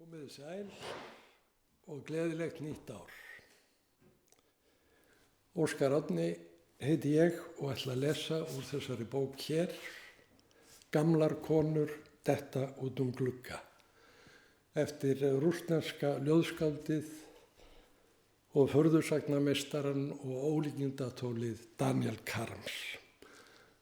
Komið sæl og gleðilegt nýtt ár. Óskar Árni heiti ég og ætla að lesa úr þessari bók hér, Gamlar konur detta út glugga, eftir rússneska ljóðskáldið og furðusagnameistarann og ólíkindatólið Daniel Karms.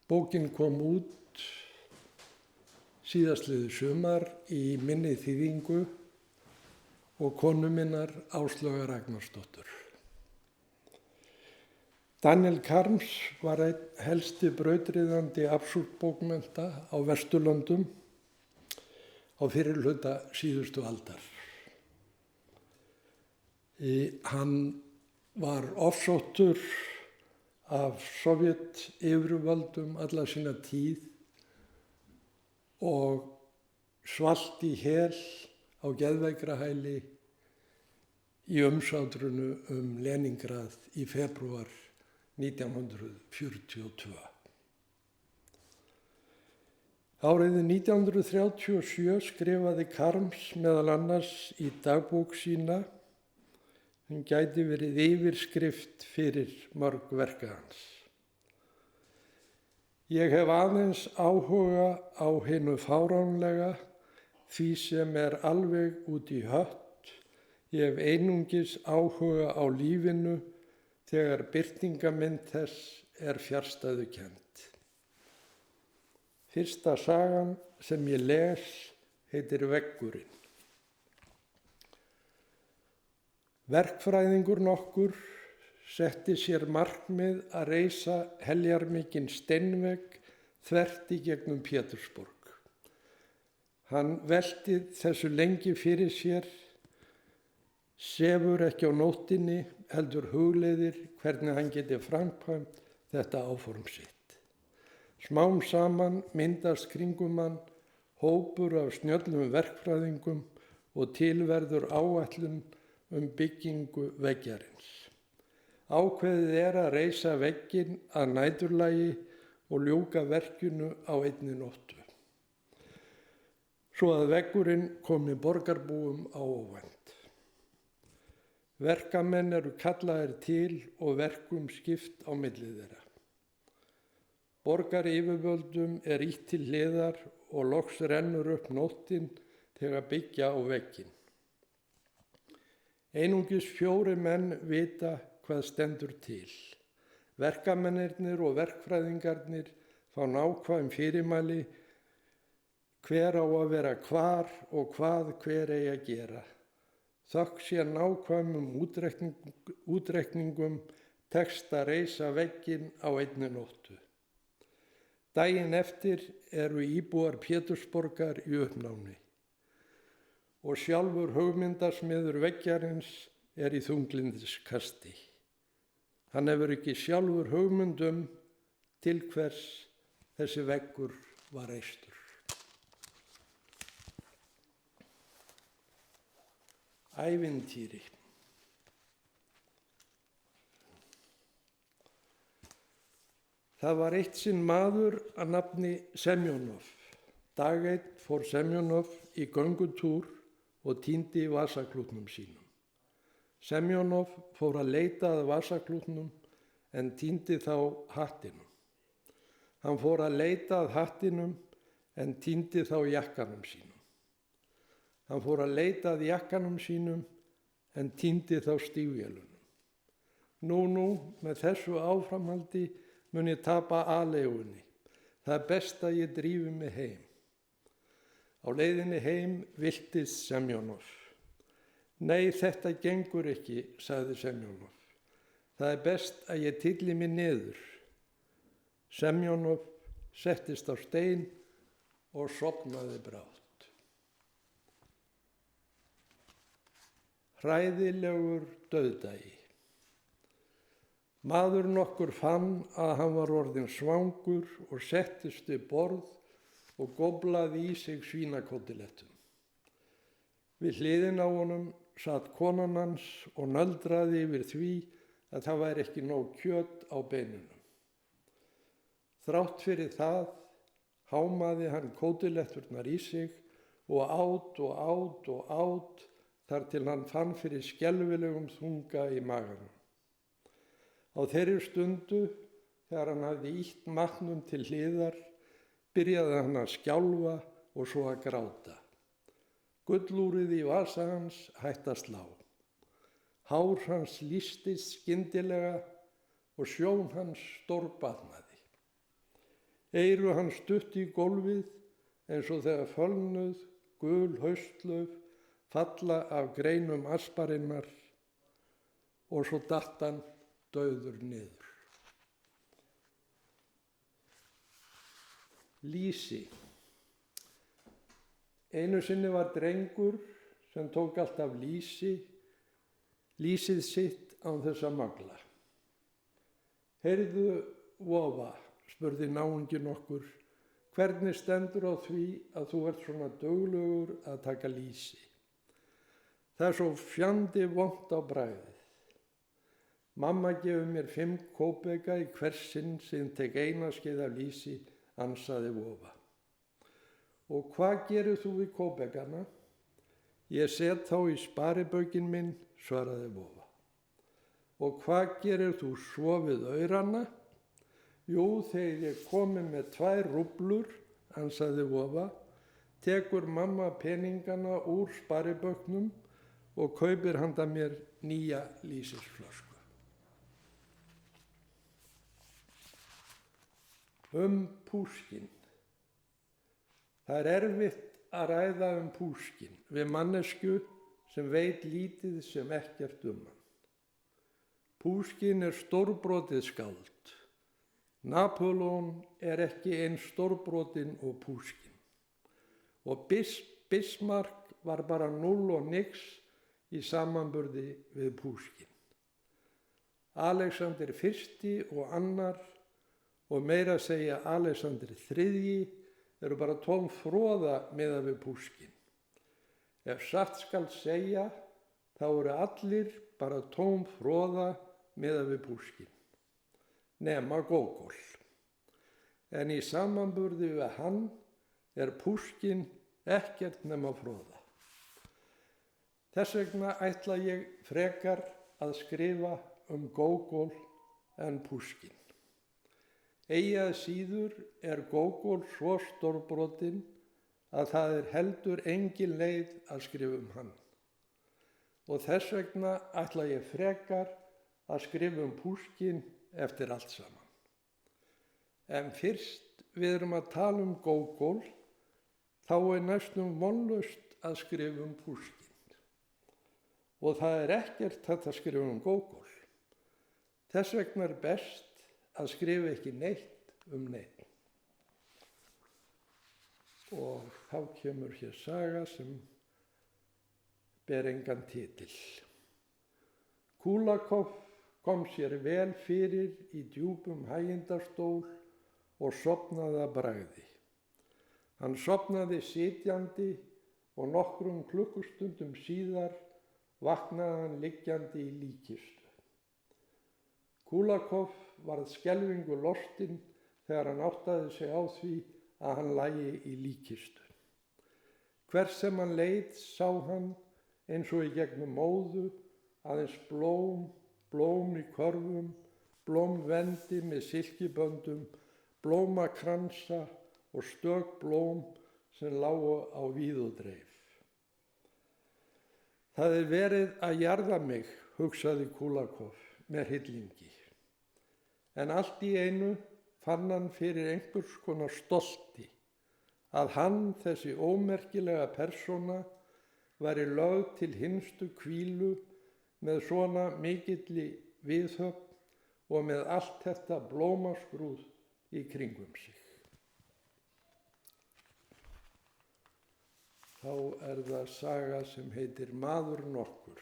Bókin kom út síðastliðið sumar í minni þýðingu og konu minnar Áslaugar Ragnarsdóttur. Daniel Karms var einn helsti brautryðjandi absúrdbókmennta á Vesturlöndum á fyrrihluta síðustu aldar. Hann var ofsóttur af Sovétyfirvöldum alla sína tíð og svalt í hel á geðveikrahæli í umsátrinu Leningrad í febrúar 1942. Árið 1937 skrifaði Karms meðal annars í dagbók sína sem gæti verið yfirskrift fyrir mörg verka hans. Ég hef aðeins áhuga á hinu fáránlega, því sem alveg út í hött. Ég hef einungis áhuga á lífinu þegar birtingarmynd þess fjarstæðukennd. Fyrsta sagan sem ég les heitir Veggurinn. Verkfræðingur nokkur setti sér markmið að reisa heljarmikinn steinvegg þvert í gegnum Pétursborg. Hann velti þessu lengi fyrir sér, sefur ekki á nóttinni, heldur hugleiðir hvernig hann geti framkvæmt þetta áform sitt. Smám saman myndast kringum hann hópur af snjöllum verkfræðingum og tilverður áætlun byggingu veggjarins. Ákveðið að reisa vegginn að næturlagi og ljúka verkinu á einni nóttu, svo að veggurinn komi borgarbúum á óvænt. Verkamenn eru kallaðir til og verkum skipt á milli þeirra. Borgaryfirvöldum ýtt til hliðar og loks rennur upp nóttin þegar byggja á vegginn. Einungis 4 menn vita hvað stendur til. Verkamennirnir og verkfræðingarnir fá nákvæm fyrirmæli hver á að vera hvar og hvað hver eigi að gera. Þökk sé nákvæmum útreikningum tekst að reisa vegginn á einni nóttu. Daginn eftir eru íbúar Pétursborgar í uppnámi og sjálfur hugmyndasmiður veggjarins í þunglyndискasti. Hann hefur ekki sjálfur hugmynd til hvers þessi veggur var reistur. Ævintýri. Það var eitt sinn maður að nafni Semjónov. Dag einn fór Semjónov í göngutúr og týndi vasaklútnum sínum. Semjónov fór að leita að vasaklútnum en týndi þá hattinum. Hann fór að leita að hattinum en týndi þá jakkanum sínum. Hann fór að leita að jakkanum sínum en týndi þá stígvélunum. Nú, með þessu áframhaldi mun ég tapa aleigunni. Það best að ég drífi mig heim. Á leiðinni heim villtist Semjónov. Nei, þetta gengur ekki, sagði Semjónov. Það best að ég tylli mig niður. Semjónov settist á stein og sofnaði brátt. Hræðilegur dauðdagi. Maður nokkur fann að hann var orðinn svangur og settist við borð og goblaði í sig svínakótilettum. Við hliðina á honum sat konan hans og nöldraði yfir því að það væri ekki nóg kjöt á beinunum. Þrátt fyrir það hámaði hann kótiletturnar í sig og át þar til hann fann fyrir skelfilegum þunga í maganum. Á þeirri stundu, þegar hann hafði ýtt matnum til hliðar, byrjaði hann að skjálfa og svo að gráta. Gullúrið í vasa hans hætti að slá. Hár hans lýstist skyndilega og sjón hans stórbatnaði. Eyru hans stutt í gólfið eins og þegar fölnuð gul haustlauf falla af greinum asparinnar og svo datt hann dauður niður. Lýsi. Einu sinni var drengur sem tók alltaf lýsið sitt án þess að magla. Heyrðu, vofa, spurði náunginn okkur, hvernig stendur á því að þú ert svona duglegur að taka lýsi? Það er svo fjandi vont á bragðið. Mamma gefur mér 5 kópeka í hvers sinn sem tek eina skeið af lýsi, ansaði vofa. Og hvað gerir þú við kópekana? Ég set þá í sparibaukinn minn, svaraði vofa. Og hvað gerir þú svo við aurana? Jú, þegar ég komi með 2 rúblur, ansaði vofa, tekur mamma peningana úr sparibauknum og kaupir handa mér nýja lýsisflösku. Púskinn. Það er erfitt að ræða Púskinn við mannesku sem veit lítið sem ekkert hann. Púskinn er stórbrotið skáld. Napóleon er ekki eins stórbrotinn og Púskinn. Og Bismarck var bara 0 og nix í samanburði við Púskinn. Alexander I og annar og meira að segja Alexander III eru bara tóm froða miðað við Púskinn. Ef satt skal segja, þá eru allir bara tóm froða miðað við Púskinn, nema Gógol. En í samanburði við hann er Púskinn ekkert nema froða. Þess vegna ætla ég frekar að skrifa Gógol en Púskinn. Eigi að síður er Gógol svo stórbrotinn að það er heldur engin leið að skrifa hann. Og þess vegna ætla ég frekar að skrifa Púskinn eftir allt saman. En fyrst við erum að tala Gógol, þá er næstum vonlaust að skrifa Púskinn. Og það er ekkert hægt að skrifa Gógol. Þess vegna er best að skrifa ekki neitt neitt. Og þá kemur hér saga sem ber engan titil. Kulakov kom sér vel fyrir í djúpum hægindastól og sofnaði að bragði. Hann sofnaði sitjandi og nokkrum klukkustundum síðar vaknaði hann liggjandi í líkistu. Kulakov varð skelfingu lostinn þegar hann áttaði sig á því að hann lægi í líkistu. Hvers sem hann leit sá hann eins og í gegnum móðu aðeins blóm í körfum, blómvendi með silkiböndum, blómakransa og stök blóm sem lágu á víð og dreif. Það er verið að jarða mig, hugsaði Kulakov með hryllingi. En allt í einu fann hann fyrir einhvers konar stolti að hann, þessi ómerkilega persóna, væri lögð til hinstu hvílu með svona mikilli viðhöfn og með allt þetta blómaskrúð í kringum sig. Þá er það saga sem heitir Maður nokkur.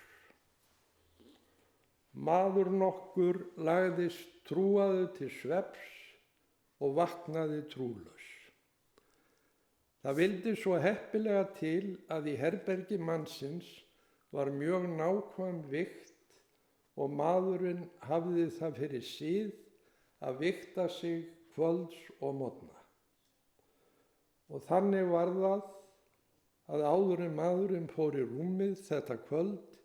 Maður nokkur lagðist trúaður til svefns og vaknaði trúlaus. Það vildi svo heppilega til að í herbergi mannsins var mjög nákvæm vigt og maðurinn hafði það fyrir sið að vigta sig kvölds og morgna. Og þannig var það að áður en maðurinn fór í rúmið þetta kvöld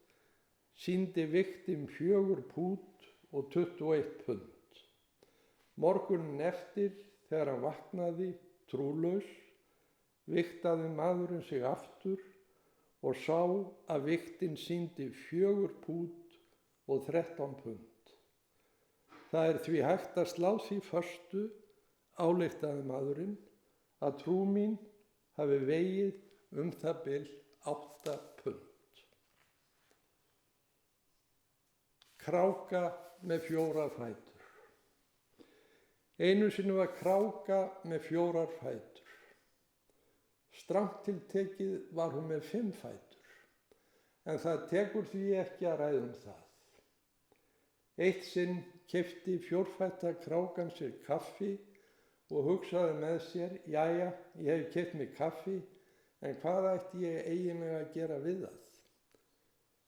sýndi vigtin 4 pút og 21 pund. Morgunin eftir, þegar hann vaknaði, trúlaus, vigtaði maðurinn sig aftur og sá að vigtin sýndi 4 pút og 13 pund. Það er því hægt að slá því föstu, ályktaði maðurinn, að trú mín hafi vegið það bil 8 pund. Kráka með 4 fætur. Einu sinni var kráka með 4 fætur. Strangt til tekið var hún með 5 fætur, en það tekur því ekki að ræða það. Eitt sinn keypti 4-fætta krákan sér kaffi og hugsaði með sér, jæja, ég hef keypt mér kaffi, en hvað ætti ég eiginlega að gera við það?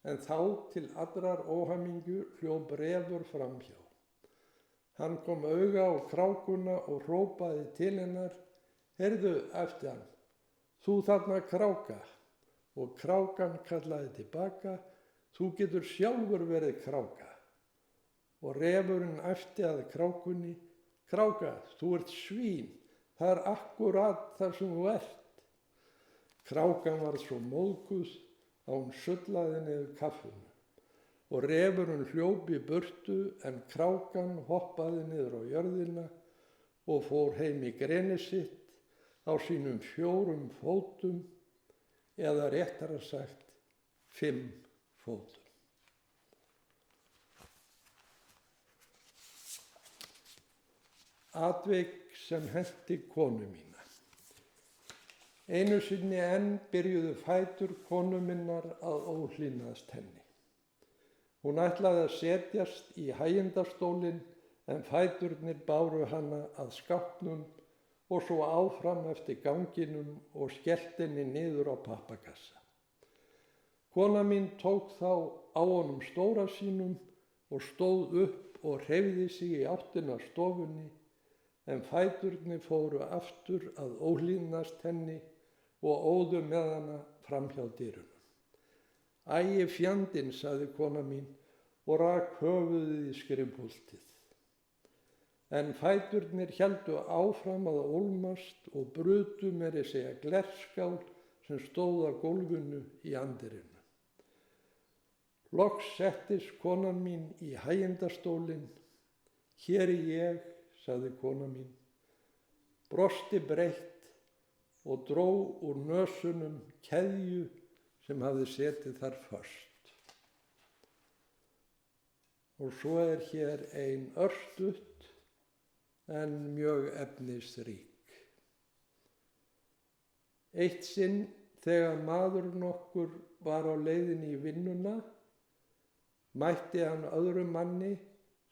En þá til allrar óhamingju hljóp refur framhjá. Hann kom auga á krákuna og hrópaði til hennar, heyrðu, æpti hann, þú þarna kráka, og krákan kallaði tilbaka, þú getur sjálfur verið kráka. Og refurinn æpti að krákunni, kráka, þú ert svín, það er akkúrat þar sem þú ert. Krákan var svo móðguð að hún sullaði niður kaffinu og refurinn hljóp í burtu en krákan hoppaði niður á jörðina og fór heim í grenið sitt á sínum 4 fótum eða réttara sagt 5 fótum. Atvik sem henti konu mína. Einu sinni enn byrjuðu fætur konu minnar að óhlýnast henni. Hún ætlaði að setjast í hægindastólinn en fæturnir báru hana að skápnum og svo áfram eftir ganginum og skellti henni niður á pappakassa. Kona mín tók þá á honum stóra sínum og stóð upp og hreyfði sig í áttina að stofunni en fæturnir fóru aftur að óhlýnast henni og óðu með hana framhjá dyrunum. Æi fjandinn, sagði kona mín og rak höfuðið í skrifpúltið. En fæturnir héldu áfram að ólmast og brutu meira að segja glerskál sem stóð á gólfinu í andirinu. Loks settist konan mín í hægindastólinn. Hér er ég, sagði kona mín, brosti breitt og dró úr nösunum keðju sem hafði setið þar föst. Og svo er hér ein örstutt en mjög efnisrík. Eitt sinn þegar maðurinn okkur var á leiðinni í vinnuna, mætti hann öðrum manni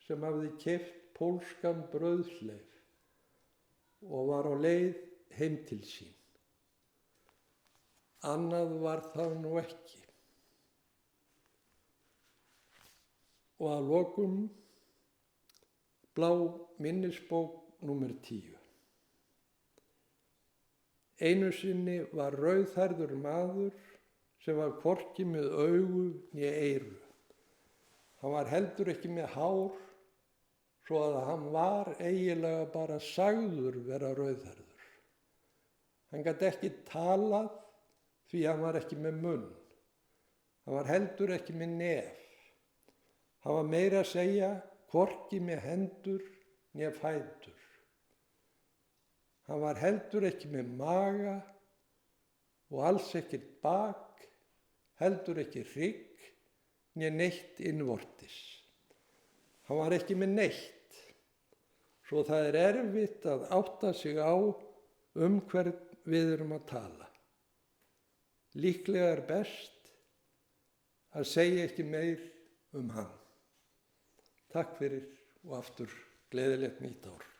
sem hafði keypt pólskan brauðsleif og var á leið heim til sín. Annað var það nú ekki. Og að lokum blá minnisbók númer 10. Einu sinni var rauðhærður maður sem var hvorki með augu né eyru. Hann var heldur ekki með hár, svo að hann var eiginlega bara sagður vera rauðhærður. Hann gat ekki talað því hann var ekki með munn. Hann var heldur ekki með nef. Hann var meira að segja hvorki með hendur né fætur. Hann var heldur ekki með maga og alls ekkert bak, heldur ekki hrygg né neitt innvortis. Hann var ekki með neitt, svo það er erfitt að átta sig á hvern við erum að tala. Líklega er best að segja ekki meir hann. Takk fyrir og aftur gleðilegt nýtt ár.